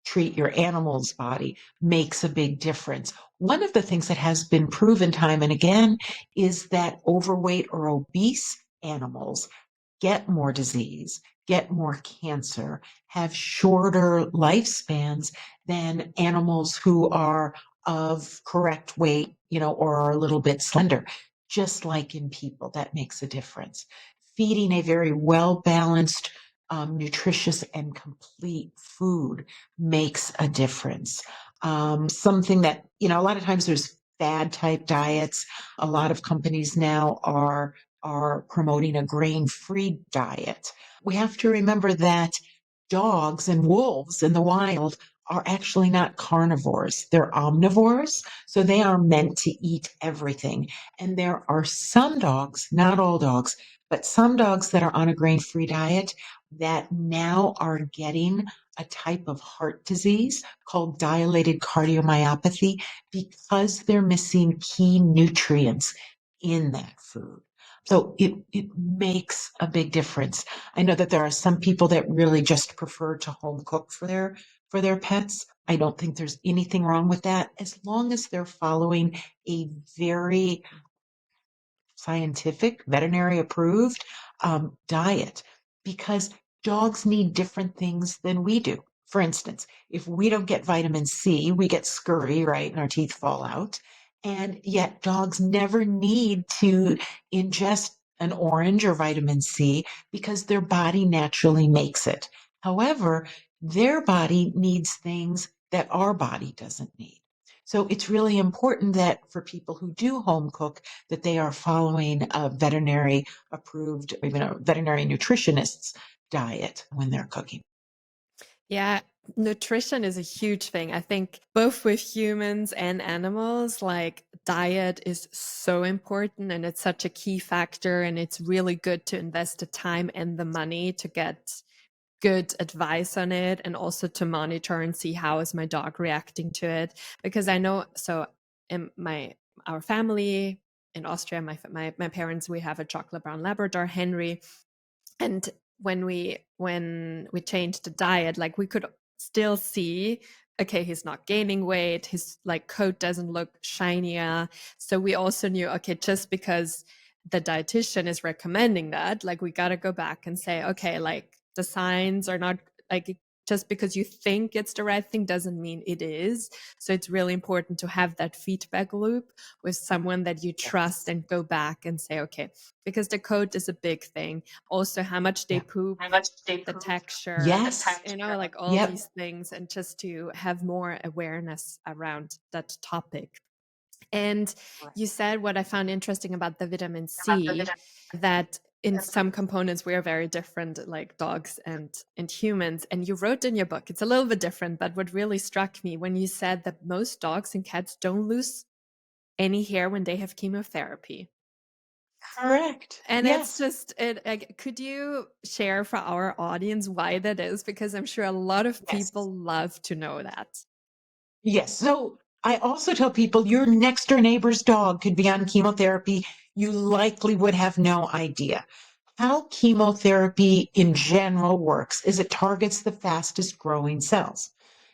treat your animal's body makes a big difference. One of the things that has been proven time and again is that overweight or obese animals get more disease, get more cancer, have shorter lifespans than animals who are of correct weight, or are a little bit slender. Just like in people, that makes a difference. Feeding a very well balanced, nutritious, and complete food makes a difference. Something that, a lot of times there's fad type diets. A lot of companies now are promoting a grain-free diet. We have to remember that dogs and wolves in the wild are actually not carnivores. They're omnivores, so they are meant to eat everything. And there are some dogs, not all dogs, but some dogs that are on a grain-free diet that now are getting a type of heart disease called dilated cardiomyopathy because they're missing key nutrients in that food. So it makes a big difference. I know that there are some people that really just prefer to home cook for their pets. I don't think there's anything wrong with that as long as they're following a very scientific, veterinary approved diet, because dogs need different things than we do. For instance, if we don't get vitamin C, we get scurvy, right? And our teeth fall out. And yet, dogs never need to ingest an orange or vitamin C because their body naturally makes it. However, their body needs things that our body doesn't need. So it's really important that for people who do home cook, that they are following a veterinary approved, even a veterinary nutritionist's diet when they're cooking. Yeah, nutrition is a huge thing. I think both with humans and animals, like diet is so important and it's such a key factor. And it's really good to invest the time and the money to get good advice on it and also to monitor and see how is my dog reacting to it. Because I know, so in our family in Austria, my parents, we have a chocolate brown Labrador, Henry, and when we changed the diet, like we could still see, okay, he's not gaining weight, his like coat doesn't look shinier. So we also knew, okay, just because the dietitian is recommending that, like we got to go back and say, okay, like the signs are not like, just because you think it's the right thing doesn't mean it is. So it's really important to have that feedback loop with someone that you trust Yes. and go back and say, okay, because the coat is a big thing. Also, how much they Yeah. poop, How much they the poop. texture, Yes. like all Yep. these things, and just to have more awareness around that topic. And Right. you said what I found interesting about the vitamin C, that in some components we are very different, like dogs and humans. And you wrote in your book, it's a little bit different, but what really struck me when you said that most dogs and cats don't lose any hair when they have chemotherapy. Correct. And it's Yes. just it like, could you share for our audience why that is? Because I'm sure a lot of Yes. people love to know that. Yes. So I also tell people your next door neighbor's dog could be on chemotherapy. You likely would have no idea. How chemotherapy in general works is it targets the fastest growing cells.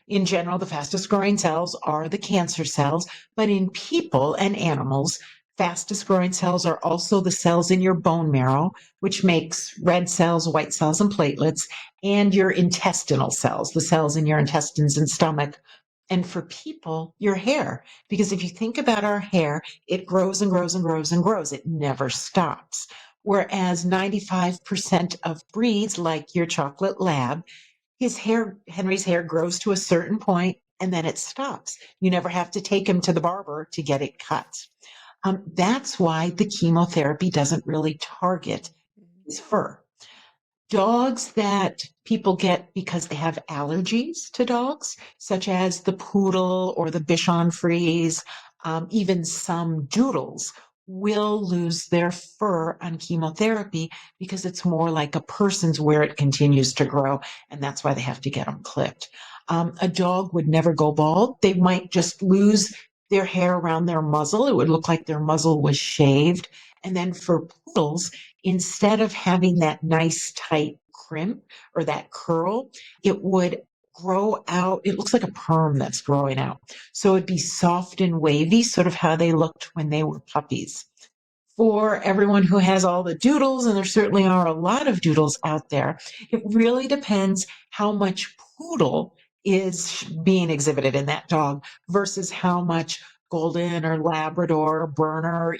In general, the fastest growing cells are the cancer cells, but in people and animals, fastest growing cells are also the cells in your bone marrow, which makes red cells, white cells, and platelets, and your intestinal cells, the cells in your intestines and stomach. And for people, your hair, because if you think about our hair, it grows and grows and grows and grows. It never stops. Whereas 95% of breeds, like your chocolate lab, Henry's hair grows to a certain point and then it stops. You never have to take him to the barber to get it cut. That's why the chemotherapy doesn't really target Mhm. his fur. Dogs that people get because they have allergies to dogs, such as the poodle or the Bichon Frise, even some doodles, will lose their fur on chemotherapy because it's more like a person's where it continues to grow, and that's why they have to get them clipped. A dog would never go bald. They might just lose their hair around their muzzle. It would look like their muzzle was shaved. And then for poodles, instead of having that nice tight crimp or that curl, it would grow out. It looks like a perm that's growing out. So it'd be soft and wavy, sort of how they looked when they were puppies. For everyone who has all the doodles, and there certainly are a lot of doodles out there, it really depends how much poodle is being exhibited in that dog versus how much golden or Labrador or Berner,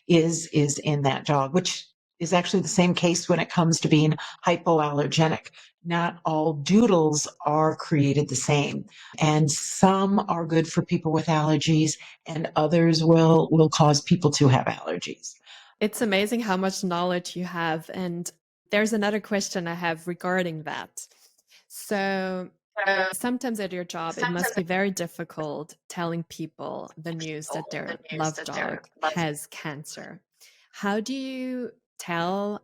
is in that dog, which is actually the same case when it comes to being hypoallergenic. Not all doodles are created the same, and some are good for people with allergies, and others will cause people to have allergies. It's amazing how much knowledge you have. And there's another question I have regarding that. So, sometimes at your job, it must be very difficult telling people the news that their loved dog has cancer. How do you tell,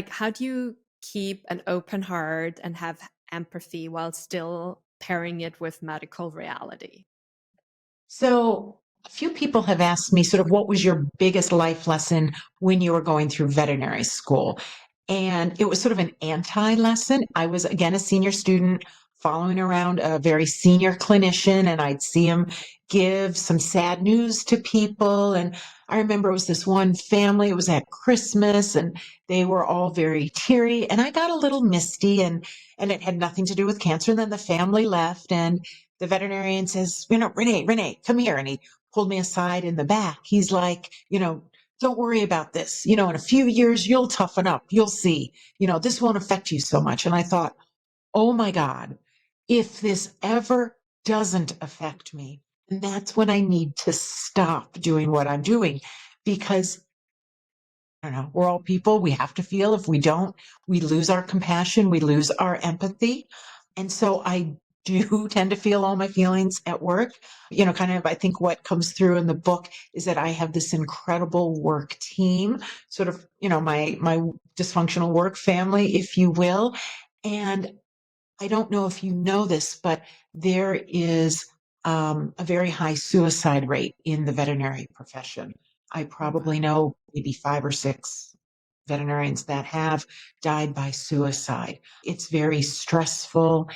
how do you keep an open heart and have empathy while still pairing it with medical reality? So, a few people have asked me sort of what was your biggest life lesson when you were going through veterinary school? And it was sort of an anti lesson. I was, again, a senior student following around a very senior clinician, and I'd see him give some sad news to people. And I remember it was this one family, it was at Christmas, and they were all very teary. And I got a little misty, and it had nothing to do with cancer. And then the family left, and the veterinarian says, Renee, come here. And he pulled me aside in the back. He's like, don't worry about this. In a few years, you'll toughen up. You'll see, this won't affect you so much. And I thought, oh my God, if this ever doesn't affect me, that's when I need to stop doing what I'm doing because I don't know, we're all people. We have to feel. If we don't, we lose our compassion, we lose our empathy. And so I do tend to feel all my feelings at work. Kind of, I think what comes through in the book is that I have this incredible work team, sort of, my dysfunctional work family, if you will. And I don't know if you know this, but there is a very high suicide rate in the veterinary profession. I Oh, probably wow. know maybe 5 or 6 veterinarians that have died by suicide. It's very stressful.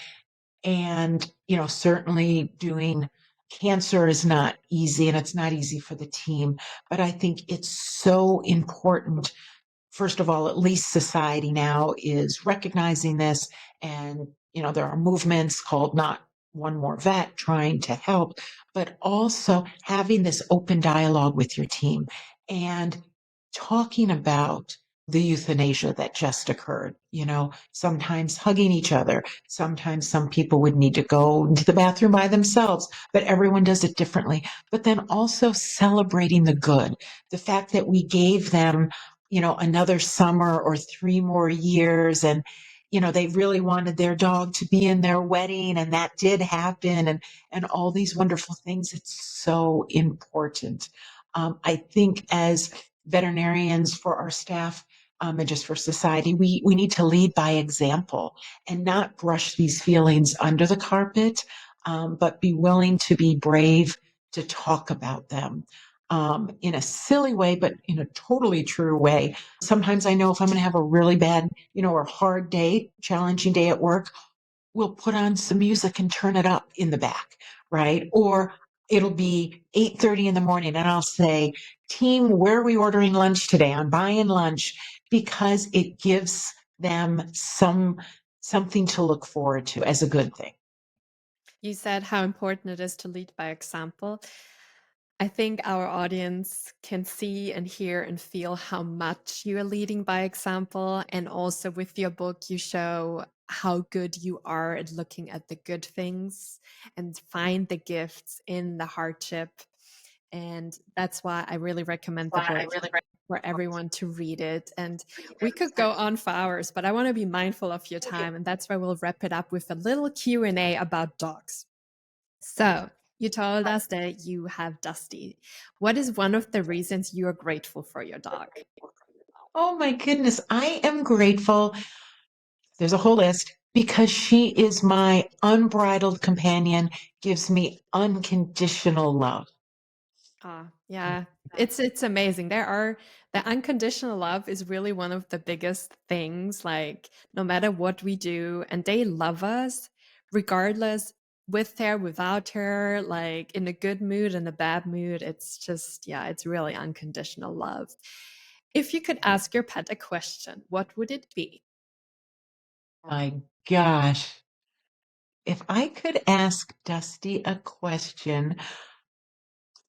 And, certainly doing cancer is not easy and it's not easy for the team. But I think it's so important. First of all, at least society now is recognizing this. And, there are movements called Not One More Vet trying to help, but also having this open dialogue with your team and talking about the euthanasia that just occurred, sometimes hugging each other. Sometimes some people would need to go into the bathroom by themselves, but everyone does it differently. But then also celebrating the good, the fact that we gave them another summer or 3 more years. And, they really wanted their dog to be in their wedding and that did happen and all these wonderful things. It's so important. I think as veterinarians for our staff, and just for society, we need to lead by example and not brush these feelings under the carpet, but be willing to be brave to talk about them in a silly way, but in a totally true way. Sometimes I know if I'm going to have a really bad, or hard day, challenging day at work, we'll put on some music and turn it up in the back, right? Or it'll be 8:30 in the morning and I'll say, team, where are we ordering lunch today? I'm buying lunch because it gives them something to look forward to as a good thing. You said how important it is to lead by example. I think our audience can see and hear and feel how much you're leading by example. And also with your book, you show how good you are at looking at the good things and find the gifts in the hardship. And that's why I really recommend the Why I book really for everyone to read it. And we could go on for hours, but I want to be mindful of your time. And that's why we'll wrap it up with a little Q&A about dogs. So, you told us that you have Dusty. What is one of the reasons you are grateful for your dog? Oh my goodness, I am grateful. There's a whole list because she is my unbridled companion, gives me unconditional love. Ah, yeah. It's amazing. The unconditional love is really one of the biggest things, like no matter what we do, and they love us regardless, with her, without her, like in a good mood and a bad mood. It's just, yeah, it's really unconditional love. If you could ask your pet a question, what would it be? My gosh. If I could ask Dusty a question,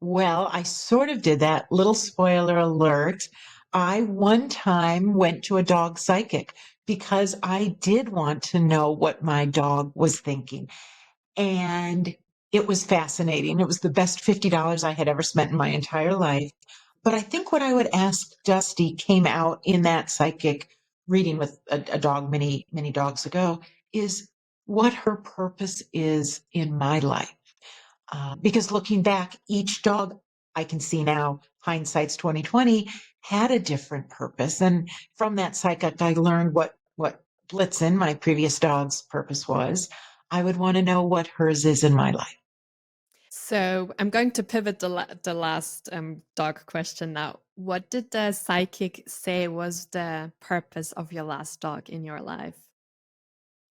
well, I sort of did that. Little spoiler alert. I one time went to a dog psychic because I did want to know what my dog was thinking. And it was fascinating. It was the best $50 I had ever spent in my entire life. But I think what I would ask Dusty came out in that psychic reading with a dog many dogs ago is what her purpose is in my life. Because looking back, each dog I can see now, hindsight's 2020, had a different purpose. And from that psychic, I learned what Blitzen, my previous dog's purpose was. I would want to know what hers is in my life. So I'm going to pivot the last dog question now. What did the psychic say was the purpose of your last dog in your life?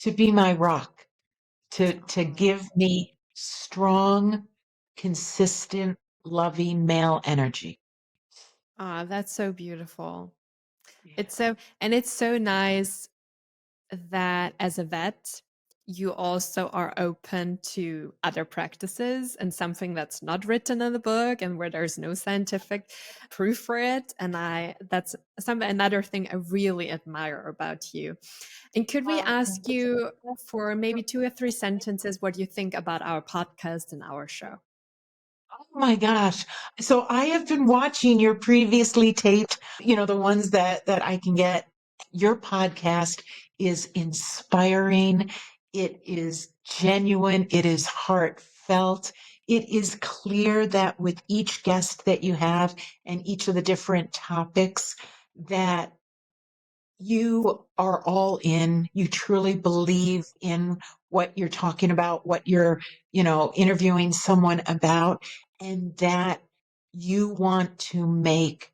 To be my rock, to Oh, give me strong, consistent, loving male energy. ah, that's so beautiful. Yeah. It's so nice that as a vet, you also are open to other practices and something that's not written in the book and where there's no scientific proof for it. And that's another thing I really admire about you. And could we ask you for maybe 2 or 3 sentences what you think about our podcast and our show? Oh my gosh. So I have been watching your previously taped, the ones that I can get. Your podcast is inspiring. It is genuine. It is heartfelt. It is clear that with each guest that you have and each of the different topics that you are all in. You truly believe in what you're talking about, what you're, interviewing someone about, and that you want to make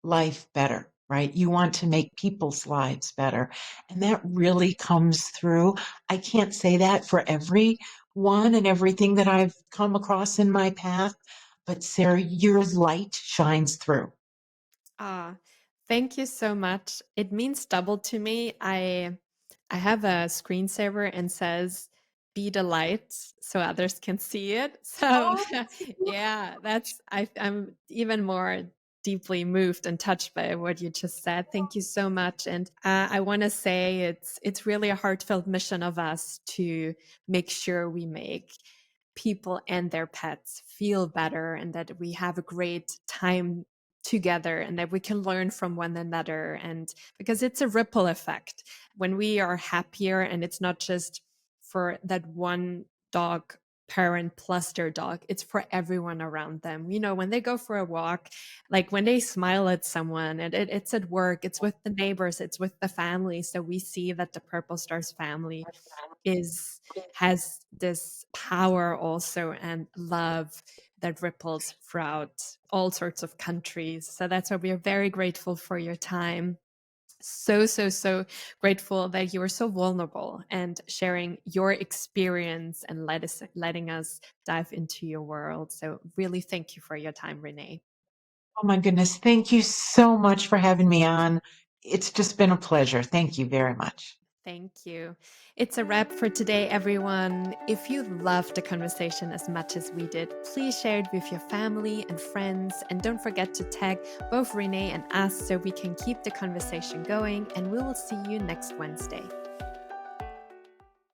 life better, right? You want to make people's lives better. And that really comes through. I can't say that for everyone and everything that I've come across in my path, but Sarah, your light shines through. Ah, thank you so much. It means double to me. I have a screensaver and says be the light so others can see it. So Oh, yeah, I'm even more deeply moved and touched by what you just said. Thank you so much. And I want to say it's really a heartfelt mission of us to make sure we make people and their pets feel better and that we have a great time together and that we can learn from one another, and because it's a ripple effect when we are happier, and it's not just for that one dog parent plus their dog, it's for everyone around them. When they go for a walk, like when they smile at someone, and it's at work, it's with the neighbors, it's with the family. So we see that the Purple Stars family is has this power also and love that ripples throughout all sorts of countries. So that's why we are very grateful for your time. So grateful that you were so vulnerable and sharing your experience and letting us dive into your world. So really thank you for your time, Renee. Oh my goodness. Thank you so much for having me on. It's just been a pleasure. Thank you very much. Thank you. It's a wrap for today, everyone. If you loved the conversation as much as we did, please share it with your family and friends. And don't forget to tag both Renee and us so we can keep the conversation going. And we will see you next Wednesday.